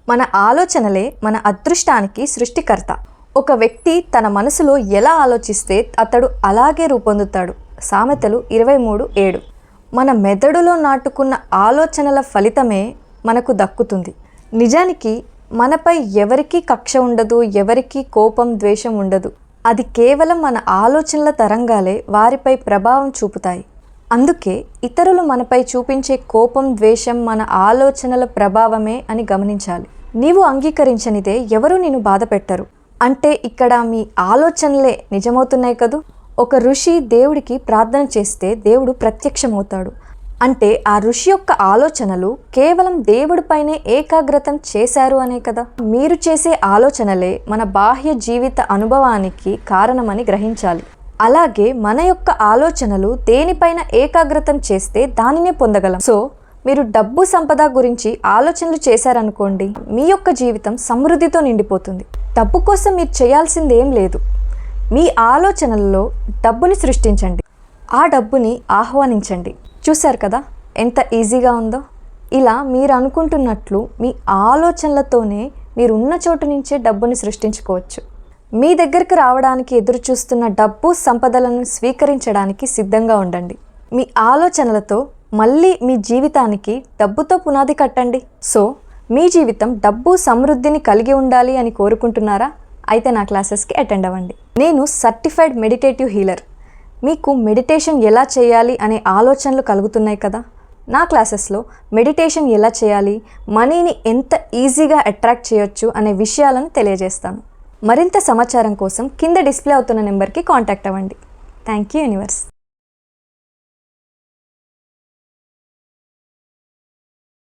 మన ఆలోచనలే మన అదృష్టానికి సృష్టికర్త. ఒక వ్యక్తి తన మనసులో ఎలా ఆలోచిస్తే అతడు అలాగే రూపొందుతాడు. సామెతలు 23:7. మన మెదడులో నాటుకున్న ఆలోచనల ఫలితమే మనకు దక్కుతుంది. నిజానికి మనపై ఎవరికీ కక్ష ఉండదు, ఎవరికీ కోపం ద్వేషం ఉండదు. అది కేవలం మన ఆలోచనల తరంగాలే వారిపై ప్రభావం చూపుతాయి. అందుకే ఇతరులు మనపై చూపించే కోపం ద్వేషం మన ఆలోచనల ప్రభావమే అని గమనించాలి. నీవు అంగీకరించనిదే ఎవరూ నిన్ను బాధ పెట్టరు అంటే ఇక్కడ మీ ఆలోచనలే నిజమవుతున్నాయి కదూ. ఒక ఋషి దేవుడికి ప్రార్థన చేస్తే దేవుడు ప్రత్యక్షమవుతాడు అంటే ఆ ఋషి యొక్క ఆలోచనలు కేవలం దేవుడిపైనే ఏకాగ్రతం చేశారు అనే కదా. మీరు చేసే ఆలోచనలే మన బాహ్య జీవిత అనుభవానికి కారణమని గ్రహించాలి. అలాగే మన యొక్క ఆలోచనలు దేనిపైన ఏకాగ్రతం చేస్తే దానినే పొందగలం. సో మీరు డబ్బు సంపద గురించి ఆలోచనలు చేశారనుకోండి, మీ యొక్క జీవితం సమృద్ధితో నిండిపోతుంది. డబ్బు కోసం మీరు చేయాల్సింది ఏం లేదు. మీ ఆలోచనలలో డబ్బుని సృష్టించండి, ఆ డబ్బుని ఆహ్వానించండి. చూశారు కదా ఎంత ఈజీగా ఉందో. ఇలా మీరు అనుకుంటున్నట్లు మీ ఆలోచనలతోనే మీరు ఉన్న చోటు నుంచే డబ్బుని సృష్టించుకోవచ్చు. మీ దగ్గరికి రావడానికి ఎదురు చూస్తున్న డబ్బు సంపదలను స్వీకరించడానికి సిద్ధంగా ఉండండి. మీ ఆలోచనలతో మళ్ళీ మీ జీవితానికి డబ్బుతో పునాది కట్టండి. సో మీ జీవితం డబ్బు సమృద్ధిని కలిగి ఉండాలి అని కోరుకుంటున్నారా? అయితే నా క్లాసెస్కి అటెండ్ అవ్వండి. నేను సర్టిఫైడ్ మెడిటేటివ్ హీలర్. మీకు మెడిటేషన్ ఎలా చేయాలి అనే ఆలోచనలు కలుగుతున్నాయి కదా. నా క్లాసెస్లో మెడిటేషన్ ఎలా చేయాలి, మనీని ఎంత ఈజీగా అట్రాక్ట్ చేయొచ్చు అనే విషయాలను తెలియజేస్తాను. మరింత సమాచారం కోసం కింద డిస్ప్లే అవుతున్న నెంబర్కి కాంటాక్ట్ అవ్వండి. Thank you universe.